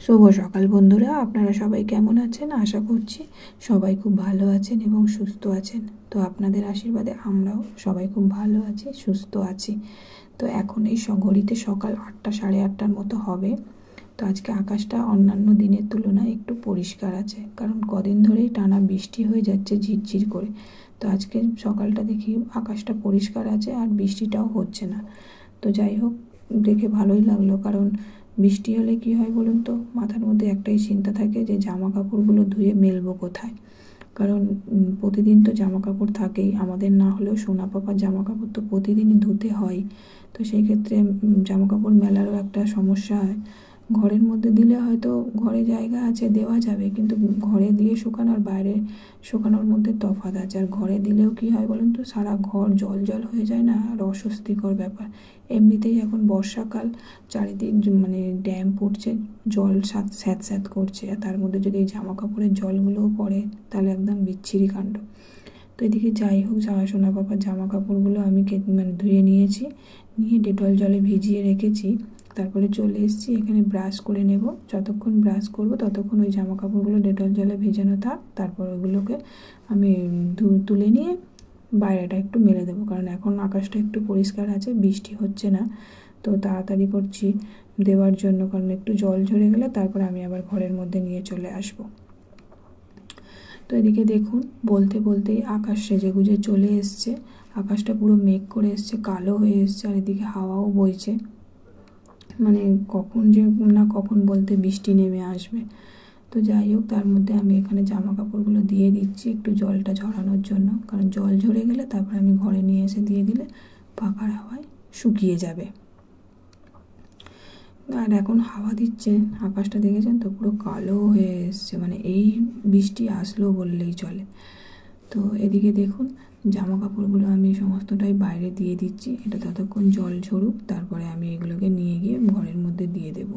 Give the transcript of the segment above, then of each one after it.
শুভ সকাল বন্ধুরা, আপনারা সবাই কেমন আছেন? আশা করছি সবাই খুব ভালো আছেন এবং সুস্থ আছেন। তো আপনাদের আশীর্বাদে আমরাও সবাই খুব ভালো আছি, সুস্থ আছি। তো এখন এই ঘড়িতে সকাল 8টা সাড়ে 8টার মতো হবে। তো আজকে আকাশটা অন্যান্য দিনের তুলনায় একটু পরিষ্কার আছে, কারণ কদিন ধরেই টানা বৃষ্টি হয়ে যাচ্ছে ঝিরঝির করে। তো আজকে সকালটা দেখি আকাশটা পরিষ্কার আছে আর বৃষ্টিটাও হচ্ছে না। তো যাই হোক, দেখে ভালোই লাগলো, কারণ বৃষ্টি হলে কি হয় বলুন তো, মাথার মধ্যে একটাই চিন্তা থাকে যে জামা কাপড়গুলো ধুয়ে মেলবো কোথায়। কারণ প্রতিদিন তো জামা কাপড় থাকেই, আমাদের না হলেও সোনা পাপার জামা কাপড় তো প্রতিদিনই ধুতে হয়। তো সেই ক্ষেত্রে জামা কাপড় মেলারও একটা সমস্যা হয়। ঘরের মধ্যে দিলে হয়তো ঘরে জায়গা আছে, দেওয়া যাবে, কিন্তু ঘরে দিয়ে শুকানো আর বাইরে শুকানোর মধ্যে তফাৎ আছে। আর ঘরে দিলেও কি হয় বলুন তো, সারা ঘর জল জল হয়ে যায় না, আর অস্বস্তিকর ব্যাপার। এমনিতেই এখন বর্ষাকাল, চারিদিক মানে ড্যাম পড়ছে, জল স্যাঁত স্যাঁত করছে, আর তার মধ্যে যদি এই জামা কাপড়ের জলগুলোও পড়ে তাহলে একদম বিচ্ছিরি কাণ্ড। তো এদিকে যাই হোক, সোনা পাপার জামা কাপড়গুলো আমি ধুয়ে নিয়েছি, নিয়ে ডেটল জলে ভিজিয়ে রেখেছি। তারপরে চলে এসেছি এখানে ব্রাশ করে নেব। যতক্ষণ ব্রাশ করব ততক্ষণ ওই জামা কাপড়গুলো ডেটল জলে ভেজানো থাক। তারপর ওইগুলোকে আমি তুলে নিয়ে বাইরেটা একটু মেলে দেবো, কারণ এখন আকাশটা একটু পরিষ্কার আছে, বৃষ্টি হচ্ছে না। তো তাড়াতাড়ি করছি দেওয়ার জন্য, কারণ একটু জল ঝরে গেলে তারপর আমি আবার ঘরের মধ্যে নিয়ে চলে আসব। তো এদিকে দেখুন, বলতে বলতেই আকাশ সেজে গুজে চলে এসছে। আকাশটা পুরো মেঘ করে এসছে, কালো হয়ে এসছে, আর এদিকে হাওয়াও বইছে। মানে কখন বলতে বৃষ্টি নেমে আসবে। তো যাই হোক, তার মধ্যে আমি এখানে জামা কাপড়গুলো দিয়ে দিচ্ছি একটু জলটা ঝরানোর জন্য, কারণ জল ঝরে গেলে তারপর আমি ঘরে নিয়ে এসে দিয়ে দিলে পাখার হাওয়ায় শুকিয়ে যাবে। আর এখন হাওয়া দিচ্ছে, আকাশটা দেখেছেন তো পুরো কালো হয়ে এসছে, মানে এই বৃষ্টি আসলো বললেই চলে। তো এদিকে দেখুন, জামা কাপড়গুলো আমি সমস্তটাই বাইরে দিয়ে দিচ্ছি, এটা ততক্ষণ জল ঝরুক, তারপরে আমি এগুলোকে নিয়ে গিয়ে ঘরের মধ্যে দিয়ে দেব।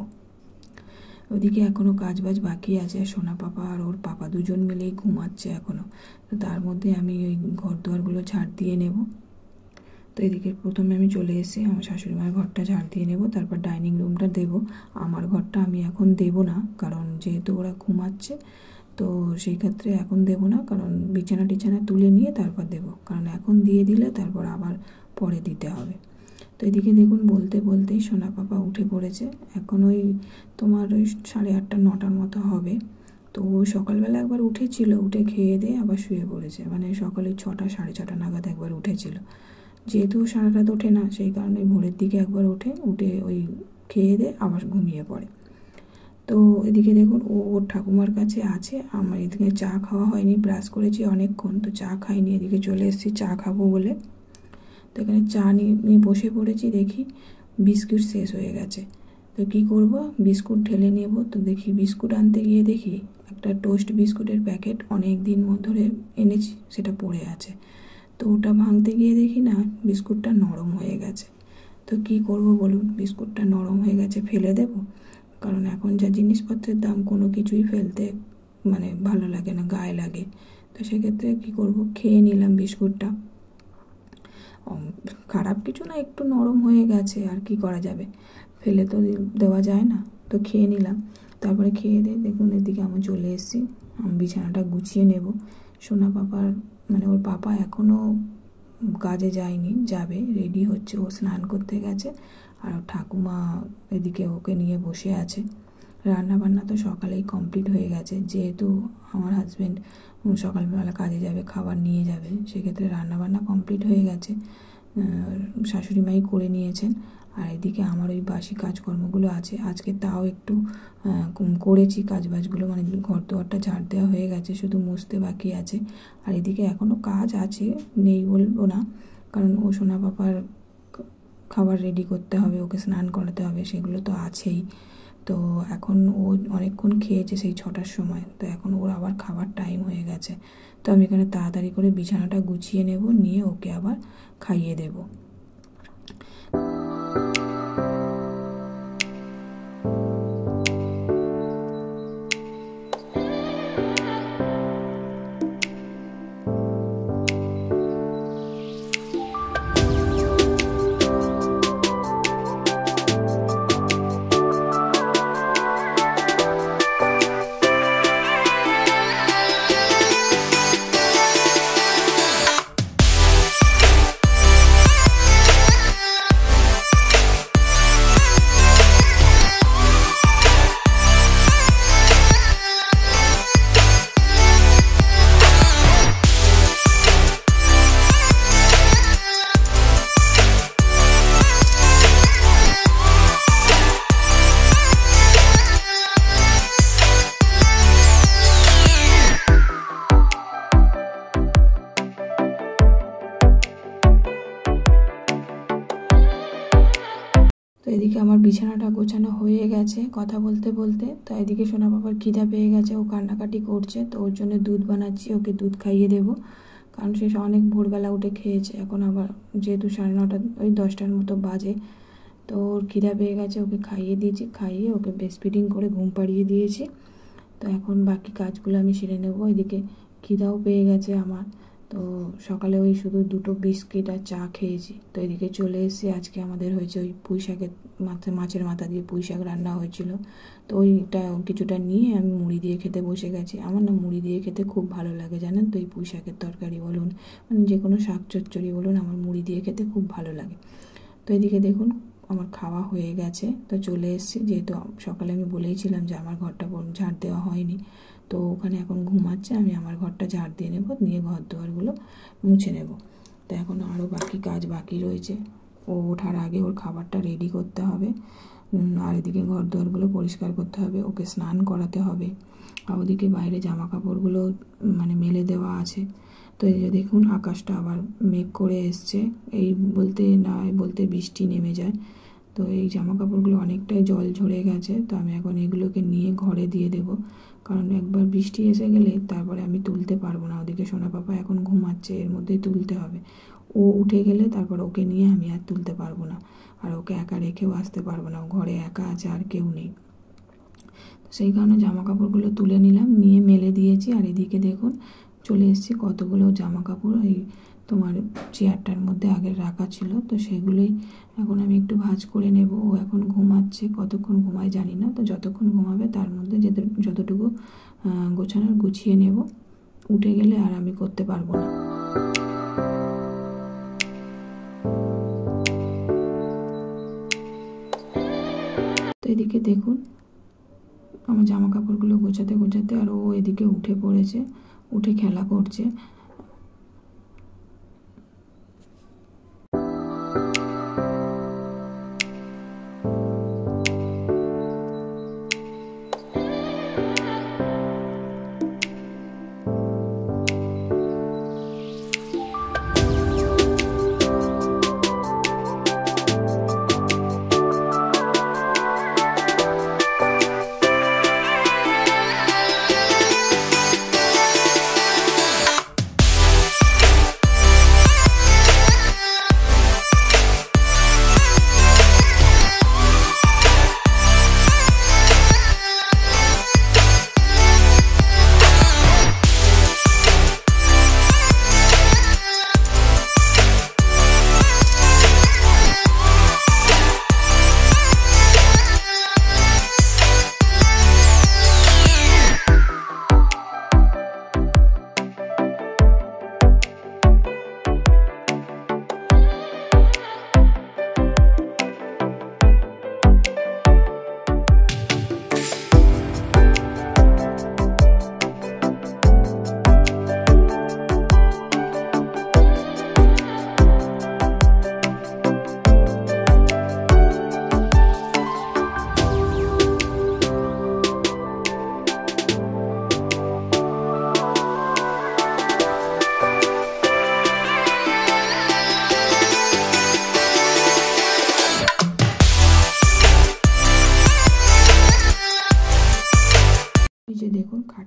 ওদিকে এখনও কাজবাজ বাকি আছে, সোনা পাপা আর ওর পাপা দুজন মিলেই ঘুমাচ্ছে এখনও। তো তার মধ্যে আমি ওই ঘর দুয়ারগুলো ঝাড় দিয়ে নেব। তো এদিকে প্রথমে আমি চলে এসে আমার শাশুড়ি মায়ের ঘরটা ঝাড় দিয়ে নেব, তারপর ডাইনিং রুমটা দেব। আমার ঘরটা আমি এখন দেব না, কারণ যেহেতু ওরা ঘুমাচ্ছে, তো সেই ক্ষেত্রে এখন দেব না, কারণ বিছানা টিছানা তুলে নিয়ে তারপর দেব, কারণ এখন দিয়ে দিলে তারপর আবার পরে দিতে হবে। তো এদিকে দেখুন, বলতে বলতেই সোনা পাপা উঠে পড়েছে। এখন ওই 8:30 9টার মতো হবে। তো ও সকালবেলা একবার উঠেছিল, উঠে খেয়ে দিয়ে আবার শুয়ে পড়েছে, মানে সকালে 6টা 6:30 নাগাদ একবার উঠেছিল। যেহেতু সারা রাত ওঠে না, সেই কারণে ভোরের দিকে একবার উঠে ওই খেয়ে দিয়ে আবার ঘুমিয়ে পড়ে। তো এদিকে দেখুন, ওর ঠাকুমার কাছে আছে, আমার এদিকে চা খাওয়া হয়নি, ব্রাশ করেছি অনেকক্ষণ, তো চা খাইনি, এদিকে চলে এসেছি চা খাবো বলে। তো এখানে চা নিয়ে বসে পড়েছি, দেখি বিস্কুট শেষ হয়ে গেছে। তো কী করব, বিস্কুট ঢেলে নেব। তো দেখি বিস্কুট আনতে গিয়ে দেখি একটা টোস্ট বিস্কুটের প্যাকেট অনেক দিন ধরে এনেছি, সেটা পড়ে আছে। তো ওটা ভাঙতে গিয়ে দেখি না, বিস্কুটটা নরম হয়ে গেছে। তো কী করব বলুন, বিস্কুটটা নরম হয়ে গেছে, ফেলে দেব? কারণ এখন যা জিনিসপত্রের দাম, কোনো কিছুই ফেলতে মানে ভালো লাগে না, গায়ে লাগে। তো সেক্ষেত্রে কী করব, খেয়ে নিলাম বিস্কুটটা। খারাপ কিছু না, একটু নরম হয়ে গেছে, আর কি করা যাবে, ফেলে তো দেওয়া যায় না। তো খেয়ে নিলাম। তারপরে খেয়ে দিয়ে দেখুন এদিকে আমি চলে এসেছি, আমি বিছানাটা গুছিয়ে নেব। সোনা পাপার মানে ওর পাপা এখনও কাজে যায়নি, যাবে, রেডি হচ্ছে, ও স্নান করতে গেছে। আর ঠাকুমা এদিকে ওকে নিয়ে বসে আছে। রান্নাবান্না তো সকালেই কমপ্লিট হয়ে গেছে, যেহেতু আমার হাজব্যান্ড সকালবেলা কাজে যাবে, খাবার নিয়ে যাবে, সেক্ষেত্রে রান্নাবান্না কমপ্লিট হয়ে গেছে, শাশুড়ি মাই করে নিয়েছেন। আর এদিকে আমার ওই বাসি কাজকর্মগুলো আছে, আজকে তাও একটু করেছি কাজবাজগুলো, মানে ঘর দুয়ারটা ঝাড় দেওয়া হয়ে গেছে, শুধু মুছতে বাকি আছে। আর এদিকে এখনও কাজ আছে, নেই বলবো না, কারণ ও সোনা পাপার খাবার রেডি করতে হবে, ওকে স্নান করাতে হবে, সেগুলো তো আছেই। তো এখন ও অনেকক্ষণ খেয়েছে, সেই 6টার সময়, তো এখন ওর আবার খাবার টাইম হয়ে গেছে। তো আমি এখানে তাড়াতাড়ি করে বিছানাটা গুছিয়ে নেব, নিয়ে ওকে আবার খাইয়ে দেবো। তো এদিকে আমার বিছানাটা গোছানো হয়ে গেছে কথা বলতে বলতে। তো এদিকে সোনা বাবার খিদা পেয়ে গেছে, ও কান্নাকাটি করছে, তো ওর জন্য দুধ বানাচ্ছি, ওকে দুধ খাইয়ে দেবো, কারণ সে অনেক ভোরবেলা উঠে খেয়েছে। এখন আবার যেহেতু 9:30 ওই 10টার মতো বাজে, তো ওর খিদা পেয়ে গেছে, ওকে খাইয়ে দিয়েছি, খাইয়ে ওকে ব্রেস্ট ফিডিং করে ঘুম পাড়িয়ে দিয়েছি। তো এখন বাকি কাজগুলো আমি সেরে নেবো। এদিকে খিদাও পেয়ে গেছে আমার, তো সকালে ওই শুধু 2টো বিস্কিট আর চা খেয়েছি। তো এদিকে চলে এসেছি, আজকে আমাদের হয়েছে ওই পুঁই শাকের মাছের মাথা দিয়ে পুঁই শাক রান্না হয়েছিল, তো ওইটা কিছুটা নিয়ে আমি মুড়ি দিয়ে খেতে বসে গেছি। আমার না মুড়ি দিয়ে খেতে খুব ভালো লাগে, জানেন তো, এই পুঁই শাকের তরকারি বলুন, মানে যে কোনো শাক চচ্চড়ি বলুন, আমার মুড়ি দিয়ে খেতে খুব ভালো লাগে। তো এদিকে দেখুন আমার খাওয়া হয়ে গেছে, তো চলে এসেছি, যেহেতু সকালে আমি বলেইছিলাম যে আমার ঘরটা ঝাড় দেওয়া হয়নি, তো ওখানে এখন ঘুমাচ্ছে, আমি আমার ঘরটা ঝাড় দিয়ে নেব, নিয়ে ঘর দুয়ারগুলো মুছে নেব। তো এখন আরও কাজ বাকি রয়েছে, ও ওঠার আগে ওর খাবারটা রেডি করতে হবে, আর এদিকে ঘর দুয়ারগুলো পরিষ্কার করতে হবে, ওকে স্নান করাতে হবে, আর ওদিকে বাইরে জামা কাপড়গুলো মানে মেলে দেওয়া আছে। তো এই যে দেখুন আকাশটা আবার মেঘ করে এসছে, এই বলতে বৃষ্টি নেমে যায়। তো এই জামা কাপড়গুলো অনেকটাই জল ঝরে গেছে, তো আমি এখন এগুলোকে নিয়ে ঘরে দিয়ে দেব, কারণ একবার বৃষ্টি এসে গেলে তারপরে আমি তুলতে পারবো না। ওদিকে সোনা পাপা এখন ঘুমাচ্ছে, এর মধ্যেই তুলতে হবে, ও উঠে গেলে তারপর ওকে নিয়ে আমি আর তুলতে পারবো না, আর ওকে একা রেখেও আসতে পারবো না, ঘরে একা আছে, আর কেউ নেই। তো সেই কারণে জামা কাপড়গুলো তুলে নিলাম, নিয়ে মেলে দিয়েছি। আর এদিকে দেখুন চলে এসেছি, কতগুলো জামা কাপড় এই তোমার চেয়ারটার মধ্যে আগে রাখা ছিল, তো সেগুলোই এখন আমি একটু ভাঁজ করে নেব। ও এখন ঘুমাচ্ছে, কতক্ষণ ঘুমায় জানি না, তো যতক্ষণ ঘুমাবে তার মধ্যে যতটুকু গোছানোর গুছিয়ে নেব, উঠে গেলে আর আমি করতে পারবো না। তো এদিকে দেখুন আমার জামা কাপড়গুলো গোছাতে গোছাতে আর ও এদিকে উঠে পড়েছে, উঠে খেলা করছে।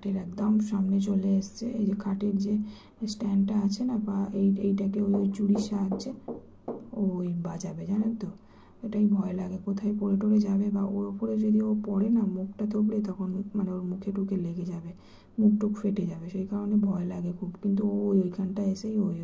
খাটের একদম সামনে চলে এসছে। এই যে খাটের যে স্ট্যান্ডটা আছে না, বা এইটাকে ওই চুরির সাহায্যে ওই বাজাবে, জানেন তো। এটাই ভয় লাগে, কোথায় পড়ে টরে যাবে, বা ওর ওপরে যদি ও পড়ে না মুখটা থবড়ে, তখন মানে ওর মুখে টুকে লেগে যাবে, মুখ টুক ফেটে যাবে, সেই কারণে ভয় লাগে খুব। কিন্তু ওইখানটা এসেই ওই